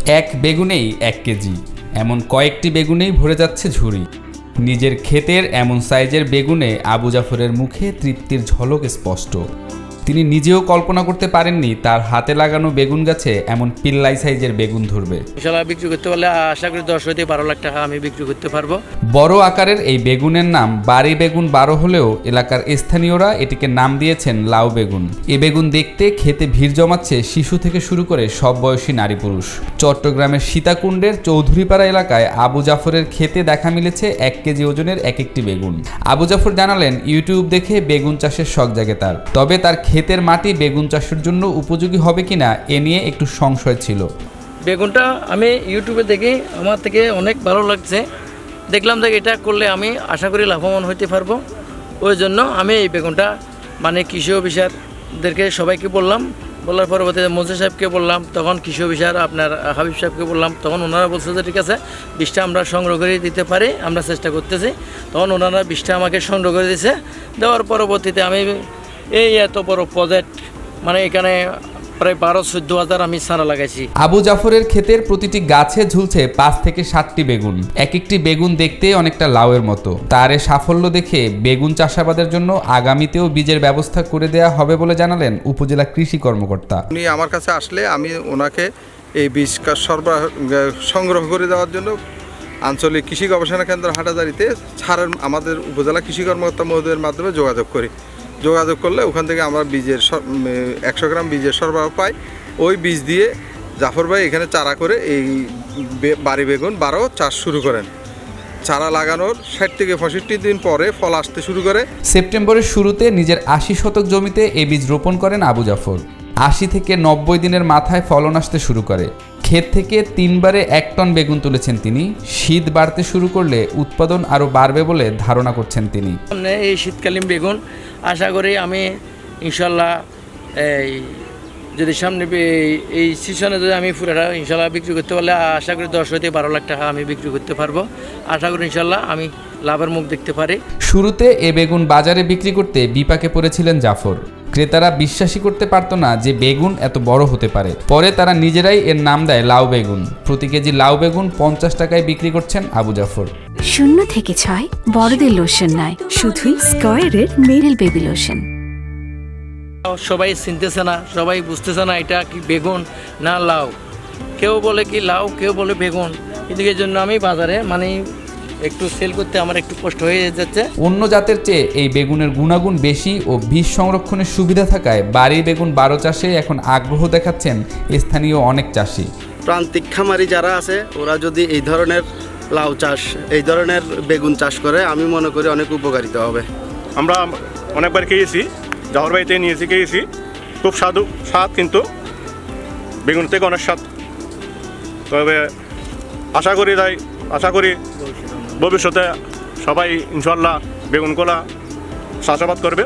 এক বেগুনেই 1 কেজি, এমন কয়েকটি বেগুনেই ভরে যাচ্ছে ঝুড়ি। নিজের ক্ষেতের এমন সাইজের বেগুনে আবু জাফরের মুখে তৃপ্তির ঝলক স্পষ্ট। তিনি নিজেও কল্পনা করতে পারেননি তার হাতে লাগানো বেগুন গাছে এমন পিল্লাই সাইজের বেগুন ধরবে। ইনশাআল্লাহ বিক্রি করতে পারলে আশা করি 10 হতে 12 লাখ টাকা আমি বিক্রি করতে পারবো। বড় আকারের এই বেগুনের নাম বাড়ি বেগুন 12 হলেও এলাকার স্থানীয়রা এটিকে নাম দিয়েছেন লাউ বেগুন। এ বেগুন দেখতে খেতে ভিড় জমাচ্ছে শিশু থেকে শুরু করে সব বয়সী নারী পুরুষ। চট্টগ্রামের সীতাকুণ্ডের চৌধুরীপাড়া এলাকায় আবু জাফরের খেতে দেখা মিলেছে 1 কেজি ওজনের এক একটি বেগুন। আবু জাফর জানালেন, ইউটিউব দেখে বেগুন চাষের শখ জাগে তার, তবে তার ক্ষেতের মাটি বেগুন চাষের জন্য উপযোগী হবে কিনা এ নিয়ে একটু সংশয় ছিল। বেগুনটা আমি ইউটিউবে দেখি, আমার থেকে অনেক ভালো লাগছে। দেখলাম যে এটা করলে আমি আশা করি লাভবান হতে পারবো। ওই জন্য আমি এই বেগুনটা কৃষি অফিসারদেরকে সবাইকে বললাম, বলার পরবর্তীতে মজে সাহেবকে বললাম, তখন কৃষি অফিসার আপনার হাবিব সাহেবকে বললাম, তখন ওনারা বলছে যে ঠিক আছে 20টা আমরা সংগ্রহ করে দিতে পারি, আমরা চেষ্টা করতেছি। তখন ওনারা 20টা আমাকে সংগ্রহ করে দিয়েছে। দেওয়ার পরবর্তীতে আমি এই এত বড় প্রজেক্ট এখানে প্রায় 12-14 হাজার আমি চারা লাগাইছি। আবু জাফরের ক্ষেতের প্রতিটি গাছে ঝুলছে 5 থেকে 7টি বেগুন। এক একটি বেগুন দেখতে অনেকটা লাউয়ের মতো। তার এই সাফল্য দেখে বেগুন চাষাবাদের জন্য আগামীতেও বীজের ব্যবস্থা করে দেওয়া হবে বলে জানালেন উপজেলা কৃষি কর্মকর্তা। উনি আমার কাছে আসলে আমি ওনাকে এই বীজ সরবরাহ সংগ্রহ করে দেওয়ার জন্য আঞ্চলিক কৃষি গবেষণা কেন্দ্র হাটাজারিতে আমাদের উপজেলা কৃষি কর্মকর্তা মহোদয়ের মাধ্যমে যোগাযোগ করলে ওখান থেকে আমরা বীজের 100 গ্রাম বীজের সরবরাহ পাই। ওই বীজ দিয়ে জাফর ভাই এখানে চারা করে এই বাড়ি বেগুন 12 চাষ শুরু করেন। চারা লাগানোর 60 থেকে 65 দিন পরে ফল আসতে শুরু করে। সেপ্টেম্বরের শুরুতে নিজের 80 শতক জমিতে এই বীজ রোপণ করেন আবু জাফর। 80 থেকে 90 দিনের মাথায় ফলন আসতে শুরু করে। ক্ষেত থেকে 3 বারে 1 টন বেগুন তুলেছেন তিনি। শীত বাড়তে শুরু করলে উৎপাদন আরও বাড়বে বলে ধারণা করছেন তিনি। এই শীতকালীন বেগুন আশা করি আমি ইনশাল্লাহ যদি সামনে এই সিজনে যদি আমি পুরোটা ইনশাল্লাহ বিক্রি করতে পারলে আশা করি 10 হতে 12 লাখ টাকা আমি বিক্রি করতে পারবো। আশা করি ইনশাল্লাহ আমি লাভের মুখ দেখতে পারি। শুরুতে এ বেগুন বাজারে বিক্রি করতে বিপাকে পড়েছিলেন জাফর। ক্রেতারা বিশ্বাসই করতে পারত না যে বেগুন এত বড় হতে পারে। পরে তারা নিজেরাই এর নাম দেয় লাউ বেগুন। প্রতি কেজি লাউ বেগুন 50 টাকায় বিক্রি করছেন আবু জাফর। 0 থেকে 6 বড়দের লোশন নয়, শুধুই স্কয়ারের মেরিল বেবি লোশন। সবাই চিনতেছে না, সবাই বুঝতেছে না এটা কি বেগুন না লাউ। কেউ বলে কি লাউ, কেউ বলে বেগুন। এদিকের জন্য আমি বাজারে একটু সেল করতে আমার একটু কষ্ট হয়ে যাচ্ছে। অন্য জাতের চেয়ে এই বেগুনের গুণাগুণ বেশি ও বীজ সংরক্ষণের সুবিধা থাকায় বাড়ি বেগুন 12 চাষে এখন আগ্রহ দেখাচ্ছেন স্থানীয় অনেক চাষি। প্রান্তিক খামারি যারা আছে ওরা যদি এই ধরনের লাউ চাষ, এই ধরনের বেগুন চাষ করে, আমি মনে করি অনেক উপকারিতা হবে। আমরা অনেকবার খেয়েছি, জাফর বাড়িতে নিয়েছি, খেয়েছি, খুব স্বাদ, কিন্তু বেগুন থেকে অনেক স্বাদ। তবে আশা করি ভবিষ্যতে সবাই ইনশাল্লাহ বেগুন কলা চাষাবাদ করবে।